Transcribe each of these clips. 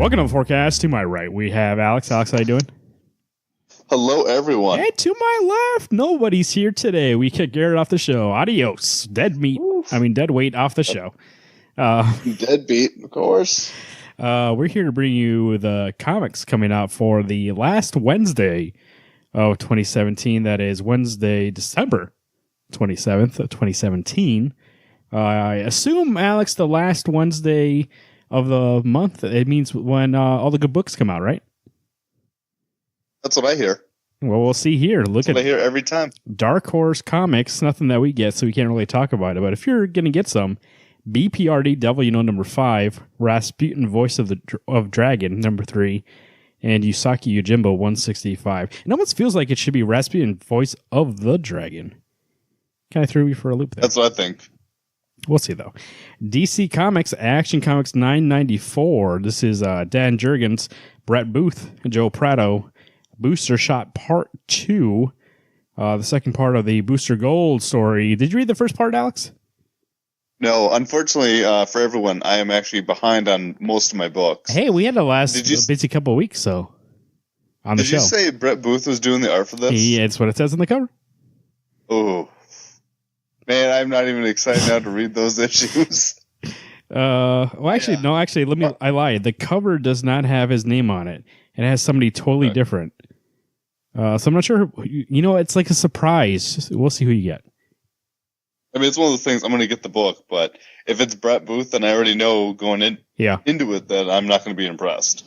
Welcome to the forecast. To my right, we have Alex. Alex, how you doing? Hello, everyone. And to my left, nobody's here today. We kicked Garrett off the show. Adios. Dead weight off the show. Deadbeat, of course. We're here to bring you the comics coming out for the last Wednesday of 2017. That is Wednesday, December 27th of 2017. I assume, Alex, the last Wednesday of the month, it means when all the good books come out, right? That's what I hear. Well, we'll see here. That's what I hear every time. Dark Horse Comics, nothing that we get, so we can't really talk about it. But if you're going to get some, BPRD Devil, number 5, Rasputin Voice of Dragon, number 3, and Yusaki Yojimbo, 165. It almost feels like it should be Rasputin Voice of the Dragon. Kind of threw me for a loop there. That's what I think. We'll see, though. DC Comics, Action Comics 994. This is Dan Jurgens, Brett Booth, Joe Prado, Booster Shot Part 2. The second part of the Booster Gold story. Did you read the first part, Alex? No, unfortunately for everyone, I am actually behind on most of my books. Hey, we had a busy couple of weeks, so on the show. Did you say Brett Booth was doing the art for this? Yeah, it's what it says on the cover. Oh. Man, I'm not even excited now to read those issues. I lied. The cover does not have his name on it. It has somebody totally different. So I'm not sure. It's like a surprise. We'll see who you get. I mean, it's one of those things. I'm going to get the book, but if it's Brett Booth, then I already know going into it that I'm not going to be impressed.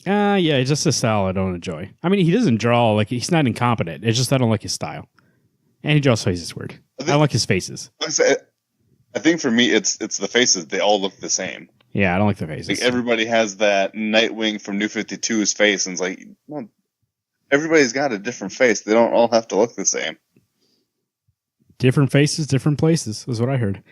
It's just a style I don't enjoy. I mean, he doesn't draw he's not incompetent. It's just I don't like his style, and he draws faces weird. I like his faces. I think for me, it's the faces. They all look the same. Yeah, I don't like the faces. Like everybody has that Nightwing from New 52's face, and it's like, well, everybody's got a different face. They don't all have to look the same. Different faces, different places, is what I heard.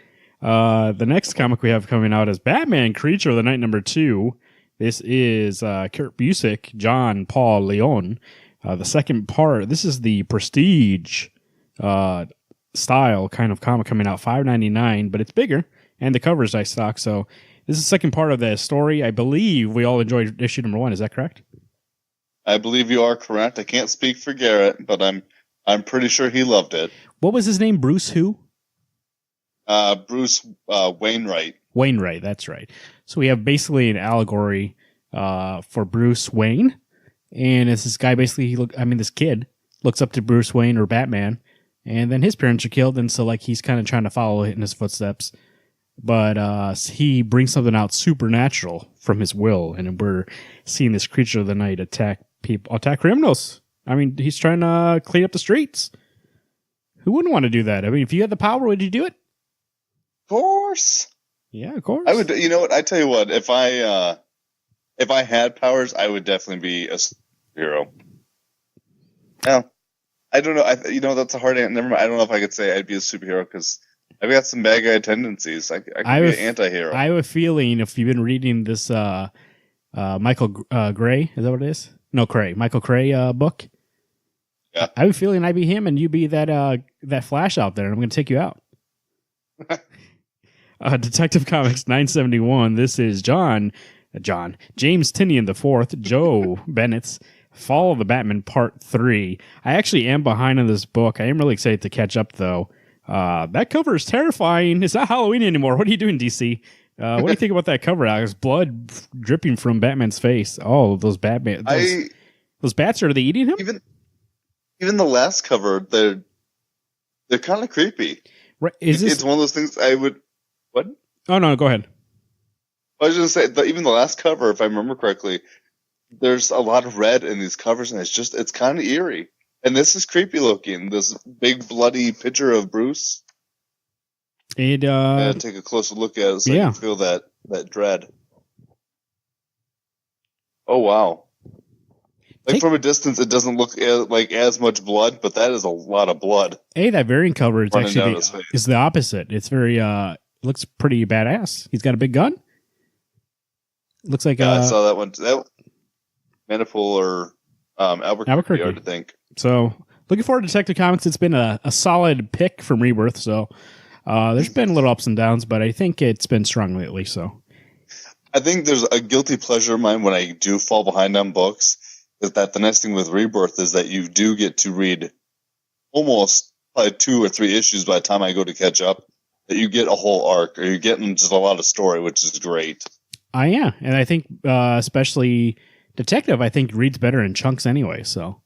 The next comic we have coming out is Batman Creature of the Night number 2. This is Kurt Busiek, John Paul Leon. The second part, this is the Prestige style kind of comic coming out, $5.99, but it's bigger, and the cover is nice stock. So this is the second part of the story. I believe we all enjoyed issue number 1. Is that correct? I believe you are correct. I can't speak for Garrett, but I'm pretty sure he loved it. What was his name? Bruce who? Bruce Wainwright. Wainwright, that's right. So we have basically an allegory for Bruce Wayne, and it's this guy basically. This kid looks up to Bruce Wayne or Batman, and then his parents are killed, and so he's kind of trying to follow in his footsteps, but he brings something out supernatural from his will, and we're seeing this creature of the night attack criminals. I mean, he's trying to clean up the streets. Who wouldn't want to do that? I mean, if you had the power, would you do it? Of course. Yeah, of course. I would. You know what? I tell you what. If I had powers, I would definitely be a superhero. Now, I don't know. That's a hard answer. Never mind. I don't know if I could say I'd be a superhero because I've got some bad guy tendencies. I could be an anti-hero. I have a feeling if you've been reading this Michael Gray, is that what it is? No, Michael Cray book. Yeah. I have a feeling I'd be him and you be that Flash out there, and I'm going to take you out. Detective Comics 971. This is James Tynion IV, Joe Bennett's Fall of the Batman Part 3. I actually am behind on this book. I am really excited to catch up, though. That cover is terrifying. It's not Halloween anymore. What are you doing, DC? What do you think about that cover, Alex? Blood dripping from Batman's face. Oh, those Batman. Those bats, are they eating him? Even the last cover, they're kind of creepy. Right? It's one of those things I would. What? Oh no, go ahead. I was going to say even the last cover, if I remember correctly, there's a lot of red in these covers, and it's kind of eerie. And this is creepy looking. This big bloody picture of Bruce. I gotta take a closer look at it so I can feel that dread. Oh wow. From a distance, it doesn't look like as much blood, but that is a lot of blood. Hey, that variant cover is actually is the opposite. It's very looks pretty badass. He's got a big gun. Looks like I saw that one. That Manifold or Albuquerque, I think. So looking forward to Detective Comics. It's been a solid pick from Rebirth. So there's been little ups and downs, but I think it's been strong lately. So I think there's a guilty pleasure of mine when I do fall behind on books. Is that the nice thing with Rebirth is that you do get to read almost probably 2 or 3 issues by the time I go to catch up. That you get a whole arc, or you're getting just a lot of story, which is great. Yeah, and I think especially Detective, I think reads better in chunks anyway. So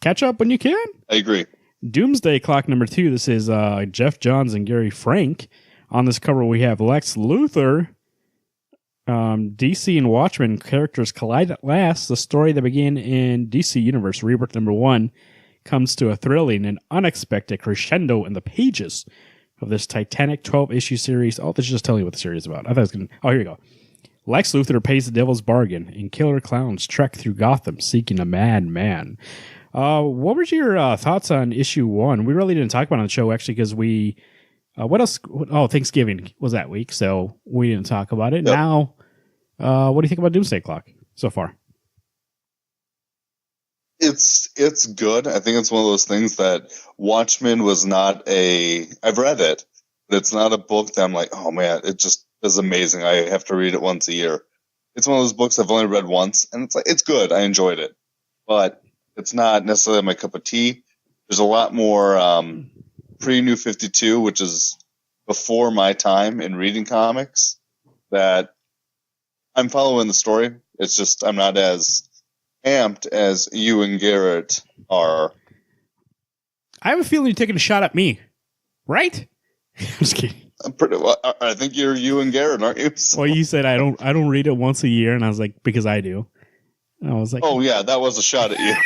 catch up when you can. I agree. Doomsday Clock number 2. This is Jeff Johns and Gary Frank. On this cover, we have Lex Luthor. DC and Watchmen characters collide at last. The story that began in DC Universe Rebirth number 1 comes to a thrilling and unexpected crescendo in the pages of this titanic 12-issue series. Oh, this is just telling you what the series is about. I thought it was going to... Oh, here you go. Lex Luthor pays the devil's bargain, and killer clowns trek through Gotham seeking a madman. What were your thoughts on issue 1? We really didn't talk about it on the show, actually, because we... what else? Oh, Thanksgiving was that week, so we didn't talk about it. Yep. Now, what do you think about Doomsday Clock so far? It's good. I think it's one of those things that Watchmen was not a... I've read it, but it's not a book that I'm like, oh man, it just is amazing. I have to read it once a year. It's one of those books I've only read once, and it's like, it's good. I enjoyed it, but it's not necessarily my cup of tea. There's a lot more pre-New 52, which is before my time in reading comics, that I'm following the story. It's just I'm not as amped as you and Garrett are. I have a feeling you're taking a shot at me, right? I'm just kidding. I think you're you and Garrett, aren't you? Well, you said I don't read it once a year, and I was like, because I do. And I was like, oh yeah, that was a shot at you.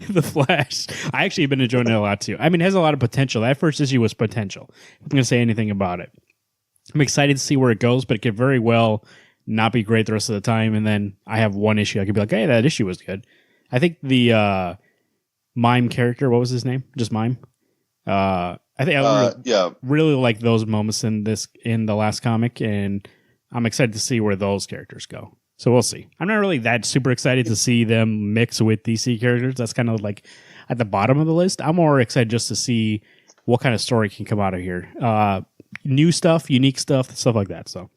The Flash. I actually have been enjoying it a lot too. I mean, it has a lot of potential. That first issue was potential. I'm going to say anything about it. I'm excited to see where it goes, but it could very well not be great the rest of the time. And then I have one issue. I could be like, hey, that issue was good. I think the Mime character, what was his name? Just Mime? I think I really like those moments in the last comic, and I'm excited to see where those characters go. So we'll see. I'm not really that super excited to see them mix with DC characters. That's kind of like at the bottom of the list. I'm more excited just to see what kind of story can come out of here. New stuff, unique stuff like that. So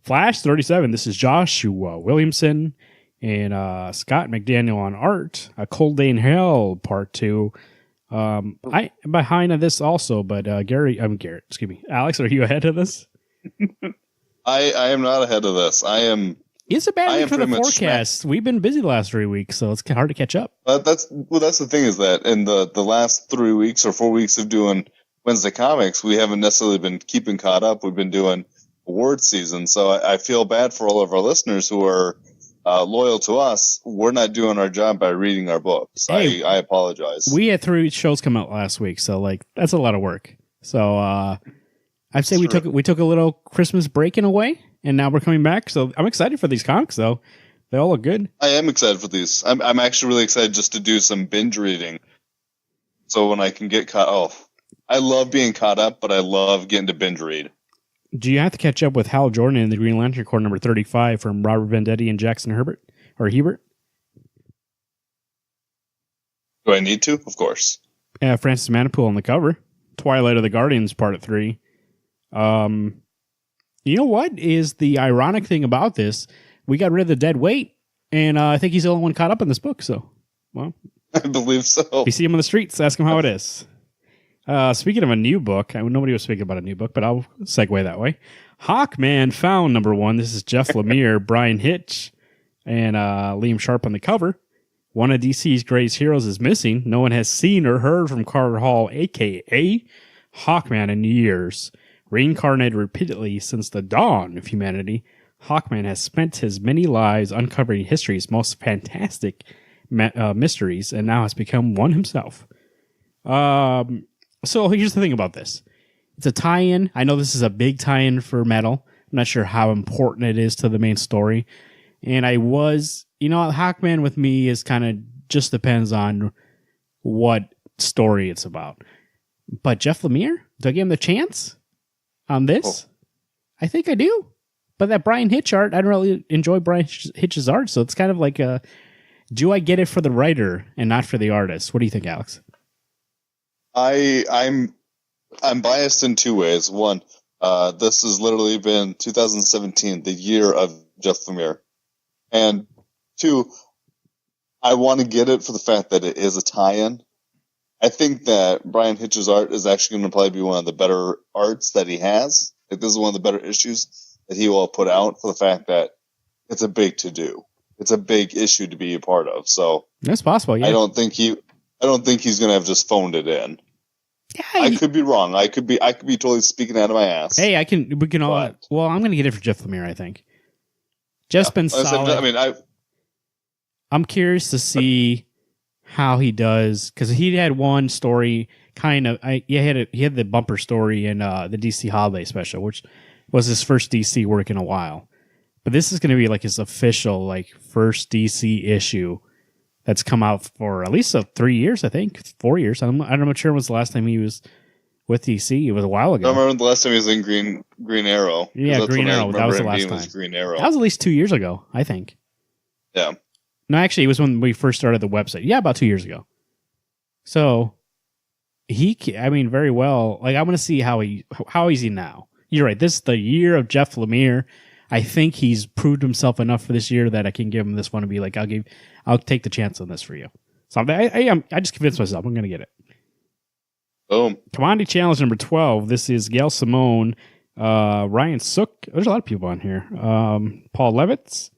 Flash 37. This is Joshua Williamson and Scott McDaniel on art. A Cold Day in Hell Part 2. I'm behind on this also, but Garrett, excuse me. Alex, are you ahead of this? I am not ahead of this. It's a bad week for the forecast. We've been busy the last 3 weeks, so it's hard to catch up. That's the thing, is that in the last 3 weeks or 4 weeks of doing Wednesday Comics, we haven't necessarily been keeping caught up. We've been doing award season, so I feel bad for all of our listeners who are loyal to us. We're not doing our job by reading our books. Hey, I apologize. We had 3 shows come out last week, so like that's a lot of work. So I'd say we took a little Christmas break in a way. And now we're coming back, so I'm excited for these comics, though. They all look good. I am excited for these. I'm actually really excited just to do some binge reading. So when I can get caught off. I love being caught up, but I love getting to binge read. Do you have to catch up with Hal Jordan in the Green Lantern Corps number 35 from Robert Venditti and Jackson Hebert? Do I need to? Of course. Francis Manipool on the cover. Twilight of the Guardians, Part 3. You know what is the ironic thing about this? We got rid of the dead weight, and I think he's the only one caught up in this book. So, well, I believe so. If you see him on the streets, ask him how it is. Speaking of a new book, nobody was speaking about a new book, but I'll segue that way. Hawkman Found number 1. This is Jeff Lemire, Brian Hitch, and Liam Sharp on the cover. One of DC's greatest heroes is missing. No one has seen or heard from Carter Hall, a.k.a. Hawkman, in years. Reincarnated repeatedly since the dawn of humanity, Hawkman has spent his many lives uncovering history's most fantastic mysteries and now has become one himself. So here's the thing about this. It's a tie-in. I know this is a big tie-in for Metal. I'm not sure how important it is to the main story. And Hawkman with me is kind of just depends on what story it's about. But Jeff Lemire, do I give him the chance on this? I think I do. But that Brian Hitch art, I don't really enjoy Brian Hitch's art, so it's kind of like do I get it for the writer and not for the artist? What do you think, Alex? I'm biased in 2 ways. One, This has literally been 2017, the year of Jeff Lemire. And two, I want to get it for the fact that it is a tie-in. I think that Brian Hitch's art is actually going to probably be one of the better arts that he has. Like, this is one of the better issues that he will put out for the fact that it's a big to-do. It's a big issue to be a part of. So that's possible. Yeah. I don't think he's going to have just phoned it in. Yeah, I could be wrong. I could be totally speaking out of my ass. Hey, we can all. Well, I'm going to get it for Jeff Lemire, I think. Jeff's been solid. I'm curious to see how he does, because he had one story he had the bumper story in the DC Holiday Special, which was his first DC work in a while. But this is going to be like his official first DC issue that's come out for at least 3 years, I think 4 years. I'm not sure when was the last time he was with DC. It was a while ago. I remember the last time he was in Green Arrow. Yeah, Green Arrow. That was the last time. Green Arrow. That was at least 2 years ago, I think. Yeah. No, actually, it was when we first started the website. Yeah, about 2 years ago. So very well. I want to see how is he now. You're right. This is the year of Jeff Lemire. I think he's proved himself enough for this year that I can give him this one and be like, I'll take the chance on this for you. So I just convinced myself I'm going to get it. Boom. Commodity Challenge number 12. This is Gail Simone, Ryan Sook. There's a lot of people on here. Paul Levitz,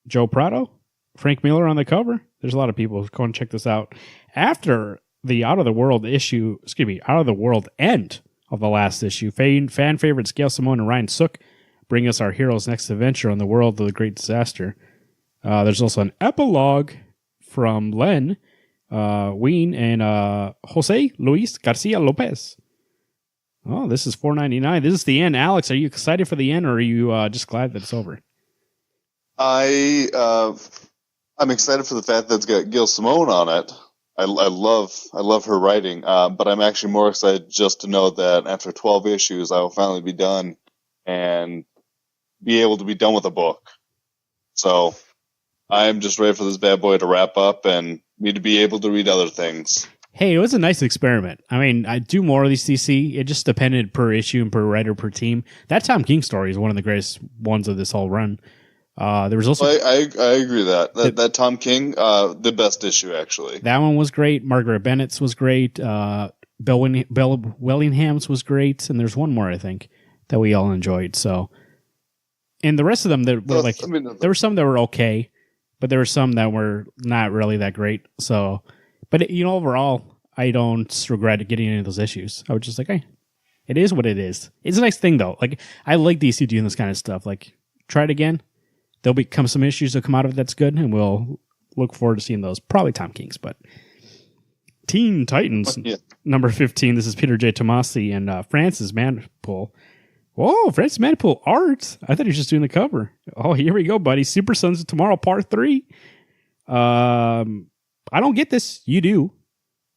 Joe Prado, Frank Miller on the cover. There's a lot of people. Go and check this out. After the Out of the World end of the last issue, fan favorites Gail Simone and Ryan Sook bring us our hero's next adventure on the world of the great disaster. There's also an epilogue from Len Wein and Jose Luis Garcia Lopez. Oh, this is $4.99. This is the end. Alex, are you excited for the end, or are you just glad that it's over? I'm excited for the fact that it's got Gail Simone on it. I love her writing, but I'm actually more excited just to know that after 12 issues, I will finally be done and be able to be done with a book. So I'm just ready for this bad boy to wrap up and me to be able to read other things. Hey, it was a nice experiment. I mean, I do more of these DC. It just depended per issue and per writer per team. That Tom King story is one of the greatest ones of this whole run. There was also I agree that Tom King, the best issue actually. That one was great. Margaret Bennett's was great. Bill Willingham's was great, and there's one more I think that we all enjoyed. So, and the rest of them there were some that were okay, but there were some that were not really that great. So, but overall, I don't regret getting any of those issues. I was just like, hey, it is what it is. It's a nice thing though. I like DC doing this kind of stuff. Try it again. There'll become some issues that come out of it that's good, and we'll look forward to seeing those. Probably Tom King's, but Teen Titans, number 15. This is Peter J. Tomasi and Francis Manpool. Whoa, Francis Manpool art. I thought he was just doing the cover. Oh, here we go, buddy. Super Sons of Tomorrow, Part 3. I don't get this. You do.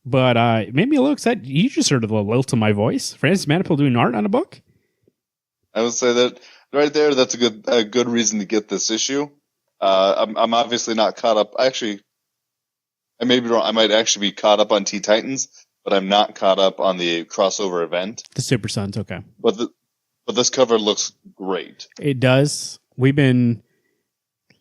But it made me a little excited. You just heard a little lilt to my voice. Francis Manpool doing art on a book? I would say that right there, that's a good reason to get this issue. I'm obviously not caught up. Actually, I may be wrong. I might actually be caught up on Teen Titans, but I'm not caught up on the crossover event. The Super Sons, okay. But this cover looks great. It does. We've been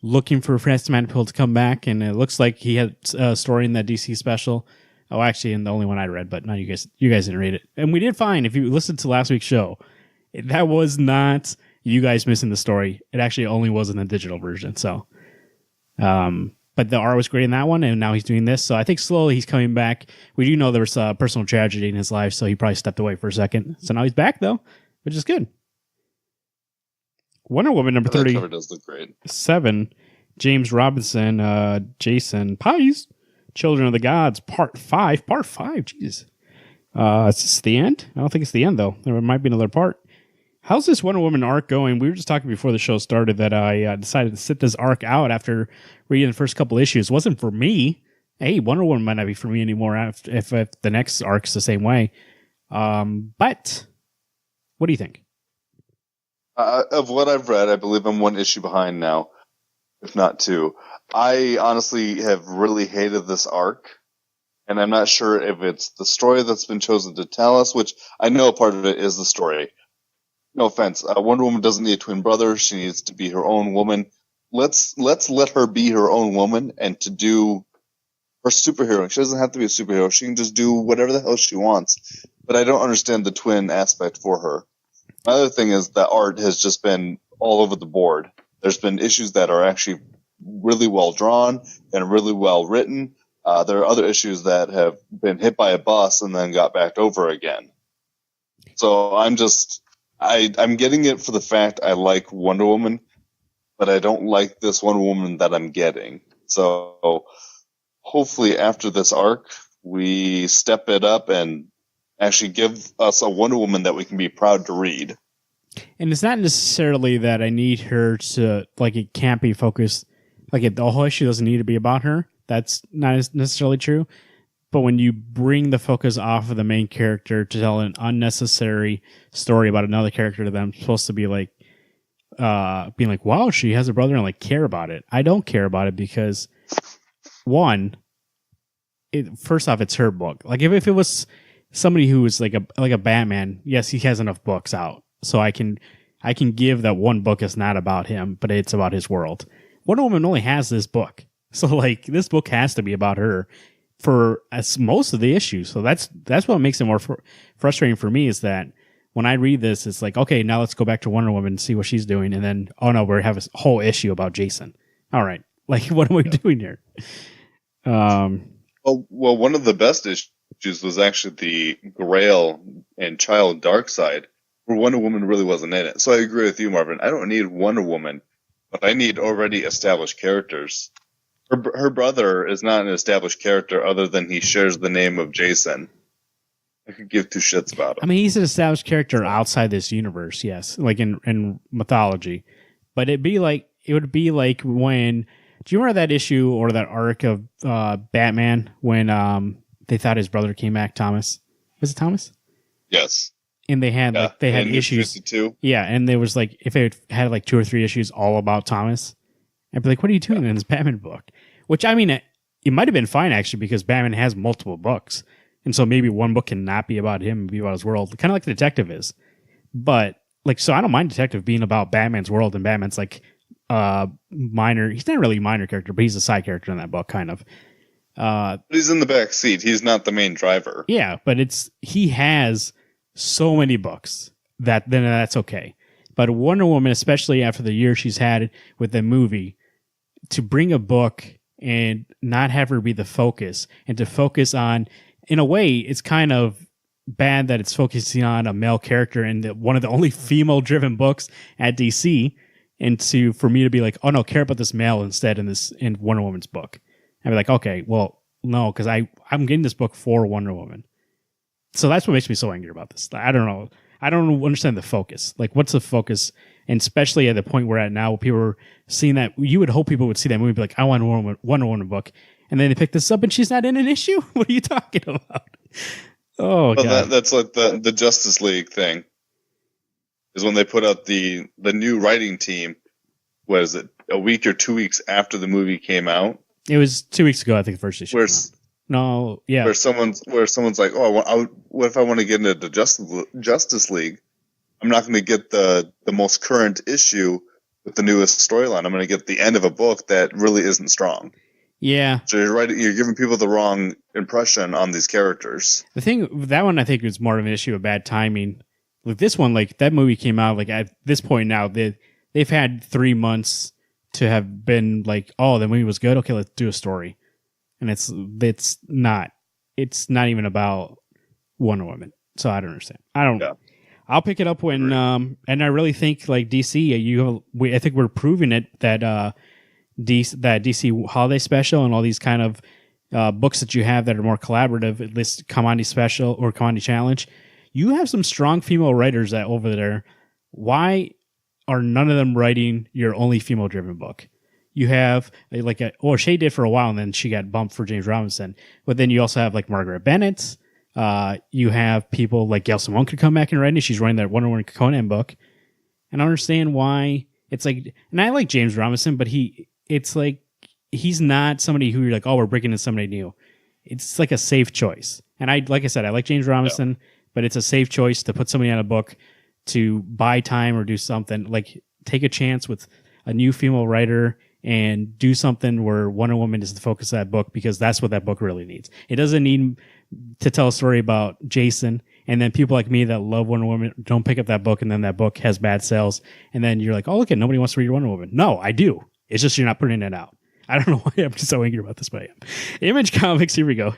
looking for Francis Manpool to come back, and it looks like he had a story in that DC special. Oh, actually, and the only one I read, but no, you guys didn't read it. And we did find, if you listened to last week's show, that was not you guys missing the story. It actually only was in the digital version. So, but the art was great in that one, and now he's doing this. So I think slowly he's coming back. We do know there was a personal tragedy in his life, so he probably stepped away for a second. So now he's back, though, which is good. Wonder Woman number 30. That cover does look great. 7. James Robinson, Jason Pies, Children of the Gods, Part 5. Part 5, Jesus. Is this the end? I don't think it's the end, though. There might be another part. How's this Wonder Woman arc going? We were just talking before the show started that I decided to sit this arc out after reading the first couple issues. It wasn't for me. Hey, Wonder Woman might not be for me anymore if the next arc's the same way. But what do you think? Of what I've read, I believe I'm one issue behind now, if not two. I honestly have really hated this arc, And I'm not sure if it's the story that's been chosen to tell us, which I know part of it is the story. No offense, Wonder Woman doesn't need a twin brother. She needs to be her own woman. Let's let her be her own woman and to do her superhero. She doesn't have to be a superhero. She can just do whatever the hell she wants. But I don't understand the twin aspect for her. My other thing is that art has just been all over the board. There's been issues that are actually really well drawn and really well written. There are other issues that have been hit by a bus and then got backed over again. So I'm getting it for the fact I like Wonder Woman, but I don't like this Wonder Woman that I'm getting. So hopefully after this arc, we step it up and actually give us a Wonder Woman that we can be proud to read. And it's not necessarily that I need her to, like, it can't be focused, like, the whole issue doesn't need to be about her. That's not necessarily true. But when you bring the focus off of the main character to tell an unnecessary story about another character that I'm supposed to be like, being like, wow, she has a brother, and like care about it. I don't care about it because, one, first off, it's her book. Like if it was somebody who was like a Batman, yes, he has enough books out, so I can give that one book is not about him, but it's about his world. Wonder Woman only has this book, so like this book has to be about her for most of the issues. So that's what makes it more frustrating for me, is that when I read this, it's like, okay, now let's go back to Wonder Woman and see what she's doing, and then we have a whole issue about Jason. All right, like what are we doing here? Well, one of the best issues was actually the Grail and Child Darkseid, where Wonder Woman really wasn't in it. So I agree with you, Marvin. I don't need Wonder Woman, but I need already established characters. Her brother is not an established character other than he shares the name of Jason. I could give two shits about him. I mean, he's an established character outside this universe, yes, like in mythology. But it would be like when, do you remember that issue or that arc of Batman when they thought his brother came back, Thomas? Was it Thomas? Yes. And they had issues. 52. Yeah, and there was like, if it had like 2 or 3 issues all about Thomas, I'd be like, what are you doing in this Batman book? Which, I mean, it might have been fine actually, because Batman has multiple books. And so maybe one book can not be about him and be about his world, kind of like the Detective is. But like, so I don't mind Detective being about Batman's world, and Batman's like minor. He's not really a minor character, but he's a side character in that book, kind of. But he's in the back seat. He's not the main driver. Yeah, but he has so many books that's okay. But Wonder Woman, especially after the year she's had with the movie, to bring a book and not have her be the focus, and to focus on, in a way, it's kind of bad that it's focusing on a male character in one of the only female-driven books at DC, and for me to be like, oh no, care about this male instead in Wonder Woman's book. I'd be like, okay, well, no, because I'm getting this book for Wonder Woman. So that's what makes me so angry about this. I don't know. I don't understand the focus. Like, what's the focus? And especially at the point we're at now, people are seeing that. You would hope people would see that movie and be like, I want a Wonder Woman book. And then they pick this up and she's not in an issue? What are you talking about? Oh, God. That's like the Justice League thing. Is when they put out the new writing team, what is it, a week or 2 weeks after the movie came out? It was 2 weeks ago, I think, the first issue. No, yeah. Where someone's like, oh, what if I want to get into the Justice League? I'm not going to get the most current issue with the newest storyline. I'm going to get the end of a book that really isn't strong. Yeah. So you're giving people the wrong impression on these characters. The thing, that one I think is more of an issue of bad timing. Like this one, like that movie came out, like at this point now, they've had 3 months to have been like, oh, the movie was good. Okay, let's do a story. And it's not even about Wonder Woman. So I don't understand. I'll pick it up when, and I really think like DC, I think we're proving it that DC Holiday Special and all these kind of books that you have that are more collaborative, at least Commodity Special or Commodity Challenge, you have some strong female writers that over there. Why are none of them writing your only female-driven book? You have Shay did for a while, and then she got bumped for James Robinson. But then you also have like Margaret Bennett. You have people like Gail Simone could come back and write it. She's writing that Wonder Woman Conan book. And I understand why it's like, and I like James Robinson, but it's like, he's not somebody who you're like, oh, we're bringing in somebody new. it's like a safe choice. And like I said, I like James Robinson, but it's a safe choice to put somebody on a book to buy time or do something. Like take a chance with a new female writer and do something where Wonder Woman is the focus of that book, because that's what that book really needs. It doesn't need to tell a story about Jason, and then people like me that love Wonder Woman don't pick up that book, and then that book has bad sales, and then you're like, oh, look, nobody wants to read Wonder Woman. No, I do. It's just you're not putting it out. I don't know why I'm so angry about this, but I am. Image Comics, here we go.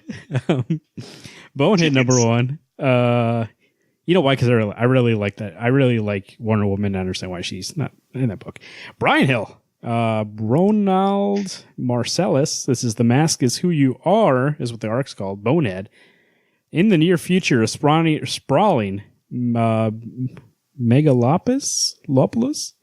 Bonehead #1. You know why? Because I really like that. I really like Wonder Woman. I understand why she's not in that book. Brian Hill. Ronald Marcellus. This is The Mask is Who You Are, is what the arc's called. Bonehead. In the near future, a sprawling Megalopolis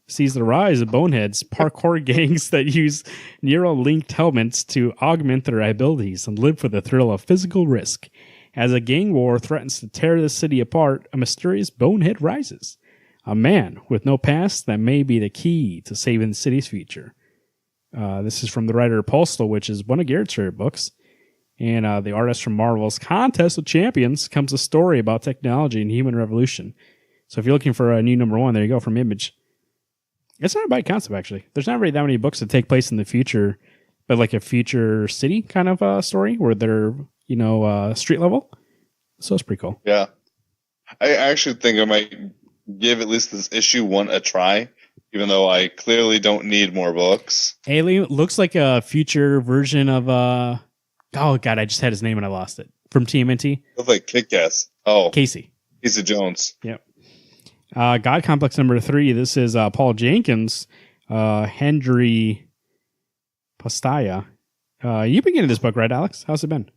sees the rise of boneheads, parkour gangs that use neural-linked helmets to augment their abilities and live for the thrill of physical risk. As a gang war threatens to tear the city apart, a mysterious bonehead rises. A man with no past that may be the key to saving the city's future. This is from the writer Postal, which is one of Garrett's favorite books. And the artist from Marvel's Contest of Champions comes a story about technology and human revolution. So if you're looking for a new #1, there you go, from Image. It's not a bad concept, actually. There's not really that many books that take place in the future, but like a future city kind of story where they're, street level. So it's pretty cool. Yeah. I actually think I might give at least this issue 1 a try, even though I clearly don't need more books. Alien looks like a future version of, oh God, I just had his name and I lost it. From TMNT. Looks like Kick-Ass. Oh. Casey Jones. Yep. God Complex #3. This is Paul Jenkins, Hendry Pastaya. You've been getting this book, right, Alex? How's it been?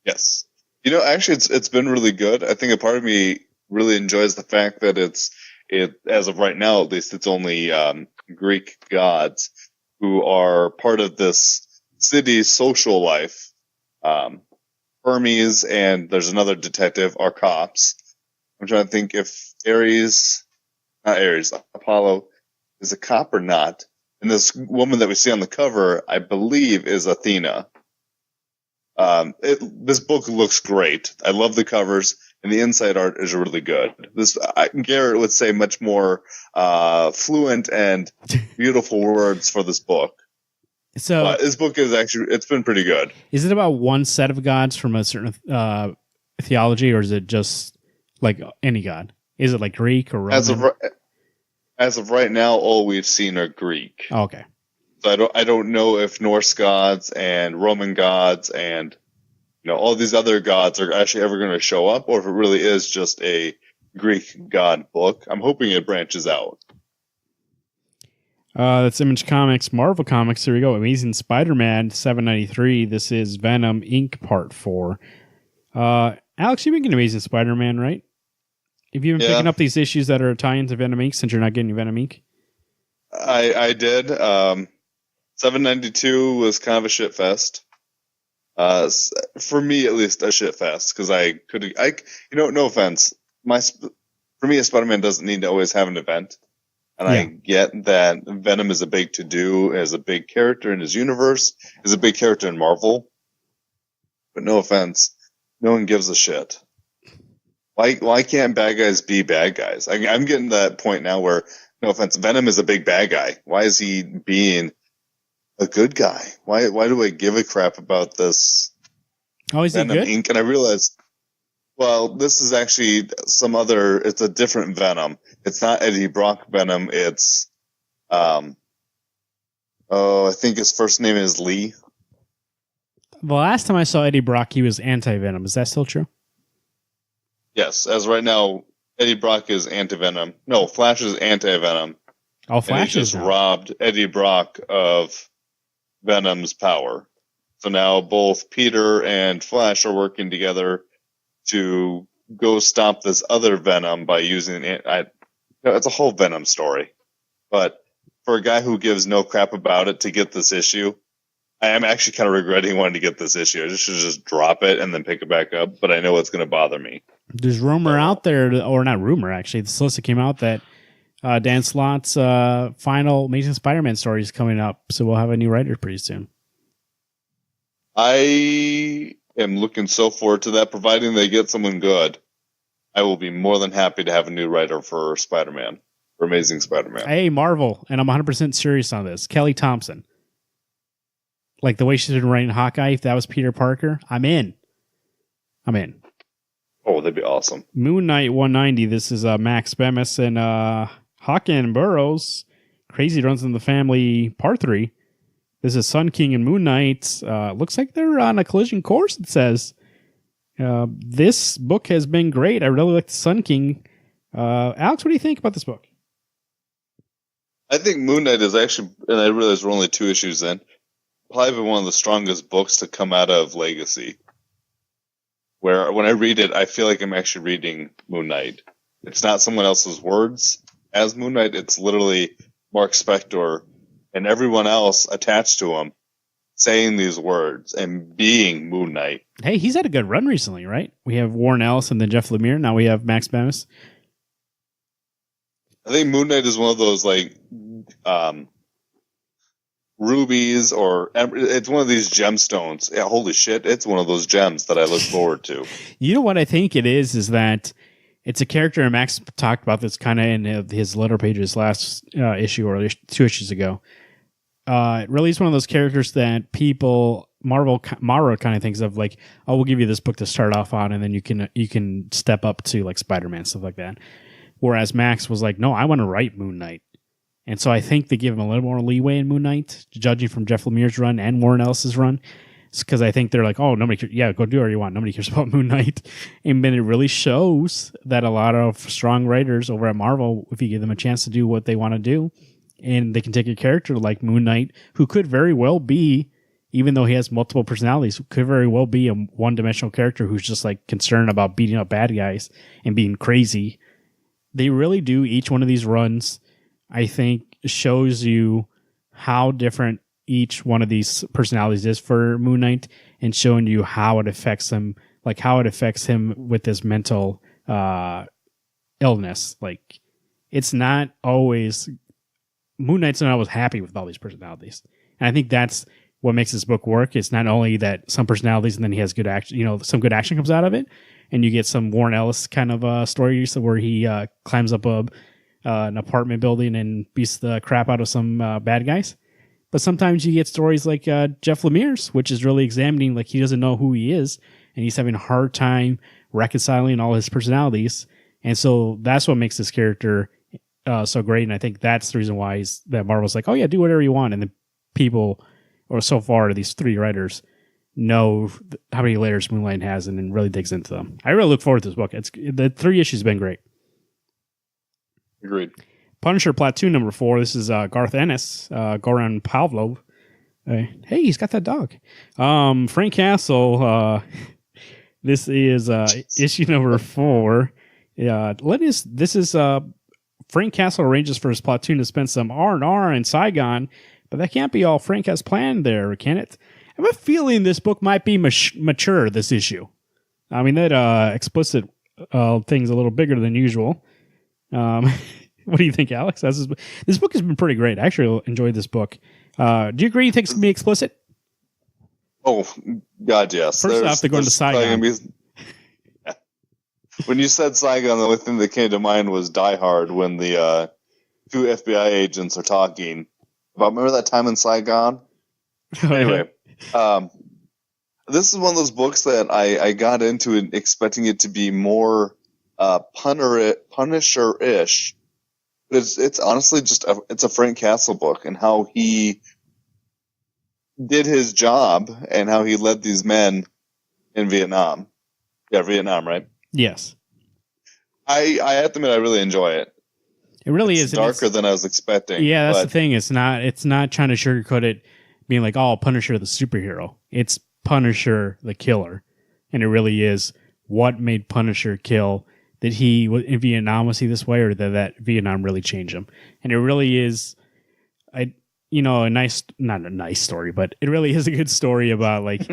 Yes. Actually, it's been really good. I think a part of me really enjoys the fact that it as of right now, at least, it's only Greek gods who are part of this city's social life. Hermes and there's another detective are cops. I'm trying to think if Apollo is a cop or not. And this woman that we see on the cover, I believe, is Athena. This book looks great. I love the covers, and the inside art is really good. Garrett would say much more fluent and beautiful words for this book. So this book is it's been pretty good. Is it about one set of gods from a certain theology, or is it just like any god? Is it like Greek or Roman? As of right now, all we've seen are Greek. Oh, okay. So I don't know if Norse gods and Roman gods and all these other gods are actually ever going to show up, or if it really is just a Greek god book. I'm hoping it branches out. That's Image Comics. Marvel Comics, here we go. Amazing Spider-Man 793. This is Venom Inc. Part 4. Alex, you've been getting Amazing Spider-Man, right? Have you been picking up these issues that are tie into Venom Inc. since you're not getting Venom Inc.? I did. 792 was kind of a shit fest. For me, at least, a shit fest, because no offense. For me, a Spider-Man doesn't need to always have an event. And I get that Venom is a big to-do, is a big character in his universe, is a big character in Marvel. But no offense, no one gives a shit. Why can't bad guys be bad guys? I'm getting to that point now where, no offense, Venom is a big bad guy. Why is he being a good guy? Why do I give a crap about this? Oh, is Venom he good? Inc? And I realized, well, this is actually it's a different Venom. It's not Eddie Brock Venom. It's, I think his first name is Lee. The last time I saw Eddie Brock, he was anti-Venom. Is that still true? Yes, as right now, Eddie Brock is anti-Venom. No, Flash is anti-Venom. Oh, Flash just robbed Eddie Brock of Venom's power. So now both Peter and Flash are working together to go stop this other Venom by using it's a whole Venom story. But for a guy who gives no crap about it to get this issue, I am actually kind of regretting wanting to get this issue. I should just drop it and then pick it back up, but I know it's going to bother me. There's rumor out there, or not rumor, actually. The solicit came out that Dan Slott's final Amazing Spider-Man story is coming up, so we'll have a new writer pretty soon. I am looking so forward to that. Providing they get someone good, I will be more than happy to have a new writer for Spider-Man, for Amazing Spider-Man. Hey, Marvel, and I'm 100% serious on this. Kelly Thompson. Like the way she's been writing Hawkeye, if that was Peter Parker, I'm in. Oh, that'd be awesome. Moon Knight 190. This is Max Bemis and Hawken Burroughs. Crazy Runs in the Family, Part 3. This is Sun King and Moon Knight. Looks like they're on a collision course, it says. This book has been great. I really like the Sun King. Alex, what do you think about this book? I think Moon Knight is actually, and I realize we're only 2 issues in, probably been one of the strongest books to come out of Legacy. Where when I read it, I feel like I'm actually reading Moon Knight. It's not someone else's words as Moon Knight. It's literally Mark Spector and everyone else attached to him saying these words and being Moon Knight. Hey, he's had a good run recently, right? We have Warren Ellis and then Jeff Lemire. Now we have Max Bemis. I think Moon Knight is one of those like rubies, or it's one of these gemstones. Yeah, holy shit, it's one of those gems that I look forward to. You know what I think it is that it's a character, and Max talked about this kind of in his letter pages last issue or 2 issues ago. It really is one of those characters that people, Marvel kind of thinks of like, oh, we'll give you this book to start off on, and then you can step up to like Spider-Man, stuff like that. Whereas Max was like, no, I want to write Moon Knight. And so I think they give him a little more leeway in Moon Knight, judging from Jeff Lemire's run and Warren Ellis's run. Because I think they're like, oh, nobody cares. Yeah, go do whatever you want. Nobody cares about Moon Knight. And then it really shows that a lot of strong writers over at Marvel, if you give them a chance to do what they want to do, and they can take a character like Moon Knight, who could very well be, even though he has multiple personalities, could very well be a one-dimensional character who's just like concerned about beating up bad guys and being crazy. They really do. Each one of these runs, I think, shows you how different each one of these personalities is for Moon Knight, and showing you how it affects him, like how it affects him with his mental illness. Like, it's not always, Moon Knight's not always happy with all these personalities. And I think that's what makes this book work. It's not only that some personalities and then he has good action, some good action comes out of it, and you get some Warren Ellis kind of stories where he climbs up an apartment building and beats the crap out of some bad guys. But sometimes you get stories like Jeff Lemire's, which is really examining, like, he doesn't know who he is, and he's having a hard time reconciling all his personalities. And so that's what makes this character so great. And I think that's the reason why that Marvel's like, oh yeah, do whatever you want. And the people, or so far, these 3 writers know how many layers Moon Knight has, and then really digs into them. I really look forward to this book. The 3 issues have been great. Agreed. Punisher Platoon number 4. This is Garth Ennis, Goran Pavlov. Hey, he's got that dog. Frank Castle. This is issue number 4. This is Frank Castle arranges for his platoon to spend some R&R in Saigon, but that can't be all Frank has planned there, can it? I have a feeling this book might be mature, this issue. I mean, that explicit thing's a little bigger than usual. What do you think, Alex? This book has been pretty great. I actually enjoyed this book. Do you agree you think it's going to be explicit? Oh, God, yes. First off, they're going to Saigon. When you said Saigon, the only thing that came to mind was Die Hard, when the 2 FBI agents are talking about, remember that time in Saigon? Anyway, this is one of those books that I got into it expecting it to be more Punisher-ish. It's honestly just it's a Frank Castle book, and how he did his job and how he led these men in Vietnam. Yeah, Vietnam, right? Yes. I have to admit, I really enjoy it. It really is darker than I was expecting. Yeah, that's the thing. It's not trying to sugarcoat it, being like, oh, Punisher the superhero. It's Punisher the killer, and it really is what made Punisher kill. Did he in Vietnam, was he this way, or did that Vietnam really change him? And it really is, not a nice story, but it really is a good story about like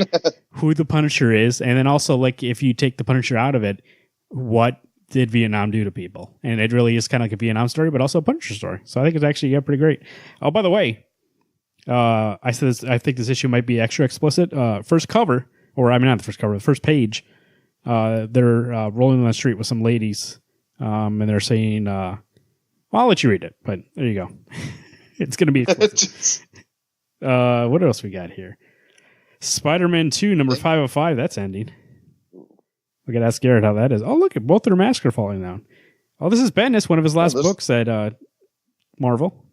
who the Punisher is, and then also like if you take the Punisher out of it, what did Vietnam do to people? And it really is kind of like a Vietnam story, but also a Punisher story. So I think it's actually pretty great. Oh, by the way, I said this, I think this issue might be extra explicit. First cover, or I mean not the first cover, the first page. They're rolling on the street with some ladies, and they're saying, well, I'll let you read it, but there you go. It's going to be explicit. What else we got here? Spider-Man 2, number 505. That's ending. We got to ask Garrett how that is. Oh, look, both their masks are falling down. Oh, this is Bendis, one of his last books at Marvel.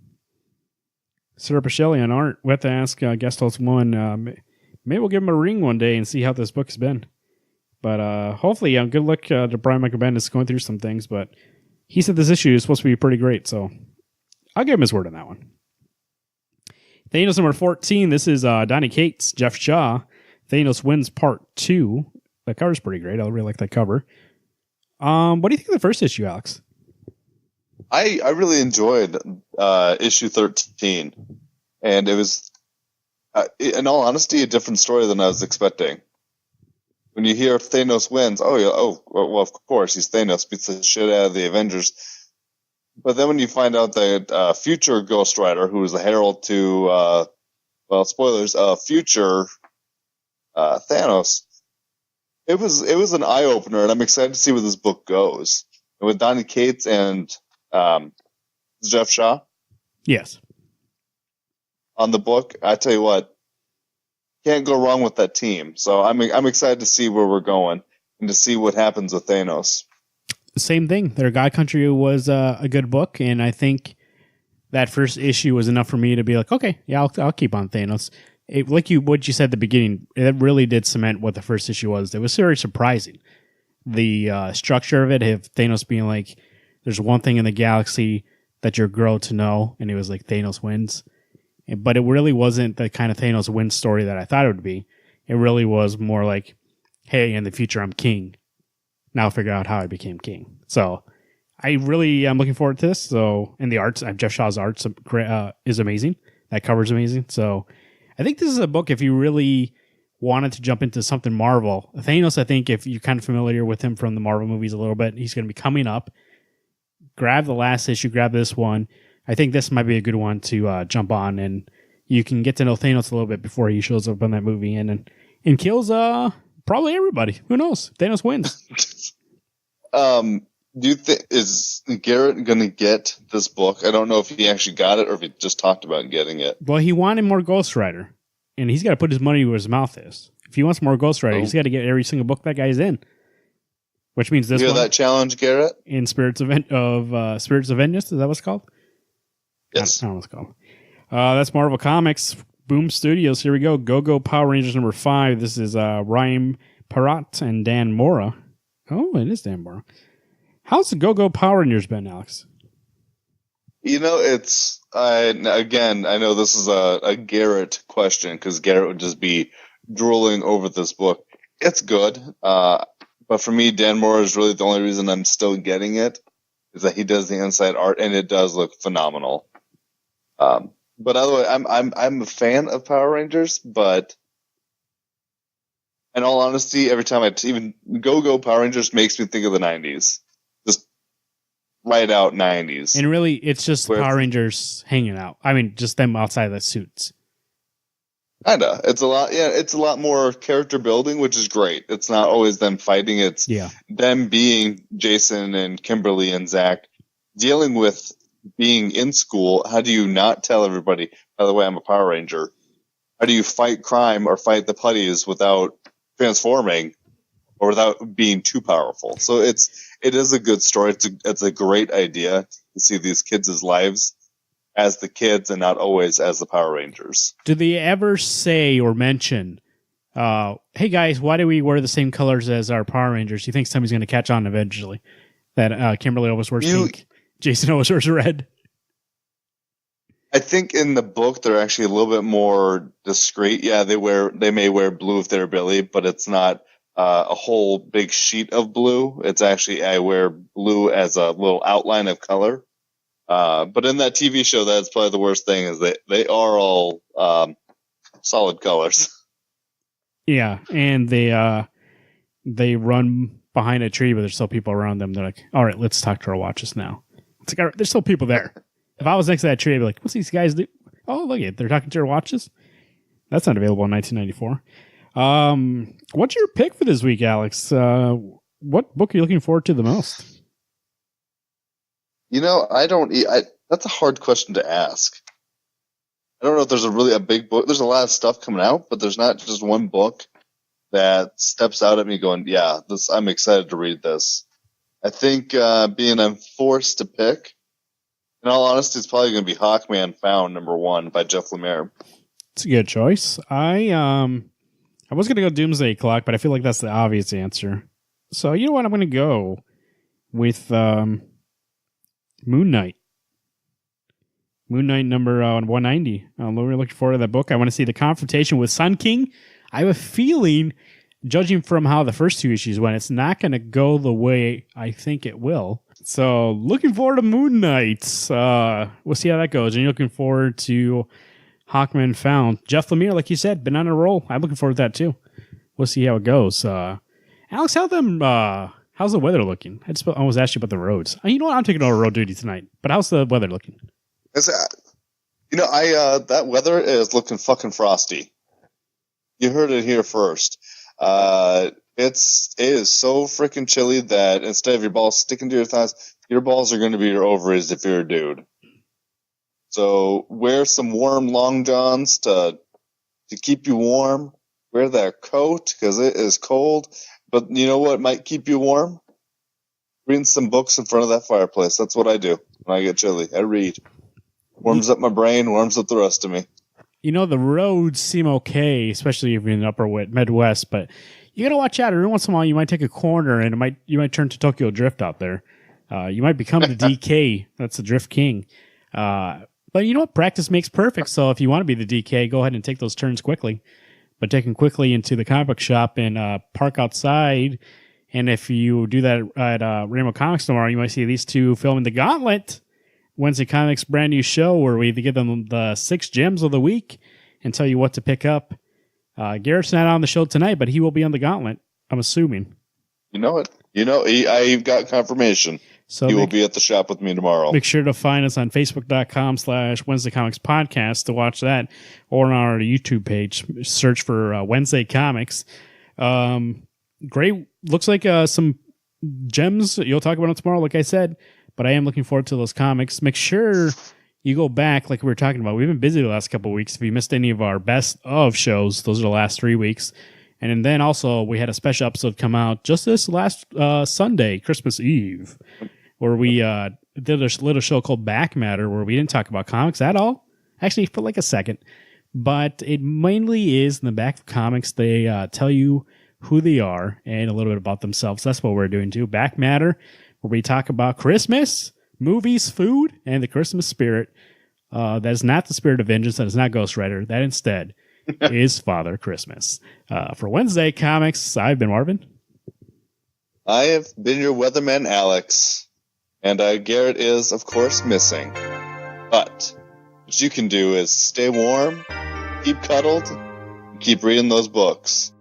Sarah Pichelli on art. We have to ask guest host one. Maybe we'll give him a ring one day and see how this book has been. But hopefully, good luck to Brian Michael Bendis going through some things. But he said this issue is supposed to be pretty great, so I'll give him his word on that one. Thanos number 14. This is Donny Cates, Jeff Shaw. Thanos Wins Part 2. That cover's pretty great. I really like that cover. What do you think of the first issue, Alex? I really enjoyed issue 13. And it was, in all honesty, a different story than I was expecting. When you hear Thanos wins, well, of course, he's Thanos, beats the shit out of the Avengers. But then when you find out that future Ghost Rider, who is the herald to, spoilers, future Thanos, it was an eye opener, and I'm excited to see where this book goes. And with Donny Cates and Jeff Shaw, yes, on the book, I tell you what, can't go wrong with that team. So I'm excited to see where we're going and to see what happens with Thanos. Same thing. Their God Country was a good book, and I think that first issue was enough for me to be like, okay, yeah, I'll keep on Thanos. What you said at the beginning, it really did cement what the first issue was. It was very surprising. The structure of it, if Thanos being like, there's one thing in the galaxy that you're grown to know, and it was like Thanos wins. But it really wasn't the kind of Thanos wins story that I thought it would be. It really was more like, hey, in the future, I'm king. Now figure out how I became king. So I really am looking forward to this. So, and the arts, Jeff Shaw's arts is amazing. That cover's amazing. So I think this is a book, if you really wanted to jump into something Marvel. Thanos, I think if you're kind of familiar with him from the Marvel movies a little bit, he's going to be coming up. Grab the last issue, grab this one. I think this might be a good one to jump on, and you can get to know Thanos a little bit before he shows up in that movie and kills probably everybody. Who knows? Thanos wins. Do you think, is Garrett going to get this book? I don't know if he actually got it or if he just talked about getting it. Well, he wanted more Ghost Rider, and he's got to put his money where his mouth is. If he wants more Ghost Rider, he's got to get every single book that guy's in. Which means this you hear one. That challenge, Garrett? In Spirits of Vengeance, is that what it's called? Yes. I don't know what it's called. That's Marvel Comics. Boom Studios. Here we go. Go Power Rangers number 5. This is Ryan Parat and Dan Mora. Oh, it is Dan Mora. How's the Go Power Rangers been, Alex? It's I know this is a Garrett question because Garrett would just be drooling over this book. It's good, but for me, Dan Mora is really the only reason I'm still getting it is that he does the inside art and it does look phenomenal. But otherwise, I'm a fan of Power Rangers, but in all honesty, every time even Go Power Rangers makes me think of the 90s. Just right out 90s. And really, it's just Power Rangers hanging out. I mean, just them outside of the suits. Kinda. It's a lot more character building, which is great. It's not always them fighting. It's them being Jason and Kimberly and Zach dealing with being in school. How do you not tell everybody, by the way, I'm a Power Ranger? How do you fight crime or fight the putties without transforming or without being too powerful? So it is a good story. It's a great idea to see these kids' lives as the kids and not always as the Power Rangers. Do they ever say or mention, hey guys, why do we wear the same colors as our Power Rangers? You think somebody's going to catch on eventually that Kimberly always wears pink, Jason always wears red? I think in the book they're actually a little bit more discreet. Yeah, they may wear blue if they're Billy, but it's not a whole big sheet of blue. It's actually, I wear blue as a little outline of color. But in that TV show, that's probably the worst thing is they are all solid colors. Yeah, and they run behind a tree, but there's still people around them. They're like, all right, let's talk to our watches now. It's like, all right, there's still people there. If I was next to that tree, I'd be like, what's these guys do? Oh, look at they're talking to your watches. That's not available in 1994. What's your pick for this week, Alex? What book are you looking forward to the most? You know, that's a hard question to ask. I don't know if there's a big book. There's a lot of stuff coming out, but there's not just one book that steps out at me going, yeah, I'm excited to read this. I think being I'm forced to pick, in all honesty, it's probably going to be Hawkman Found #1 by Jeff Lemire. It's a good choice. I was going to go Doomsday Clock, but I feel like that's the obvious answer. So you know what? I'm going to go with Moon Knight. Moon Knight number 190. I'm really looking forward to that book. I want to see the confrontation with Sun King. I have a feeling, judging from how the first 2 issues went, it's not going to go the way I think it will. So looking forward to Moon Knight. We'll see how that goes. And you're looking forward to Hawkman Found. Jeff Lemire, like you said, been on a roll. I'm looking forward to that too. We'll see how it goes. Alex, how's the weather looking? I just almost asked you about the roads. You know what? I'm taking over road duty tonight. But how's the weather looking? That weather is looking fucking frosty. You heard it here first. It is so freaking chilly that instead of your balls sticking to your thighs, your balls are going to be your ovaries if you're a dude. So wear some warm long johns to keep you warm. Wear that coat because it is cold. But you know what might keep you warm? Reading some books in front of that fireplace. That's what I do when I get chilly. I read. Warms up my brain, warms up the rest of me. You know, the roads seem okay, especially if you're in the upper Midwest, but you got to watch out. Every once in a while, you might take a corner and you might turn to Tokyo Drift out there. You might become the DK. That's the Drift King. But you know what? Practice makes perfect. So if you want to be the DK, go ahead and take those turns quickly. But take them quickly into the comic book shop and park outside. And if you do that at Rainbow Comics tomorrow, you might see these two filming The Gauntlet, Wednesday Comics brand new show where we give them the 6 gems of the week and tell you what to pick up. Garrett's not on the show tonight, but he will be on The Gauntlet, I'm assuming. You know it. I've got confirmation. So he will be at the shop with me tomorrow. Make sure to find us on Facebook.com/Wednesday Comics Podcast to watch that, or on our YouTube page. Search for Wednesday Comics. Great. Looks like some gems. You'll talk about it tomorrow, like I said. But I am looking forward to those comics. Make sure you go back, like we were talking about. We've been busy the last couple of weeks. If you missed any of our best of shows, those are the last 3 weeks. And then also, we had a special episode come out just this last Sunday, Christmas Eve, where we did a little show called Back Matter, where we didn't talk about comics at all. Actually, for like a second. But it mainly is in the back of comics. They tell you who they are and a little bit about themselves. That's what we're doing too. Back Matter, where we talk about Christmas, movies, food, and the Christmas spirit. That is not the spirit of vengeance. That is not Ghost Rider. That instead is Father Christmas. For Wednesday Comics, I've been Marvin. I have been your weatherman, Alex. And Garrett is, of course, missing. But what you can do is stay warm, keep cuddled, and keep reading those books.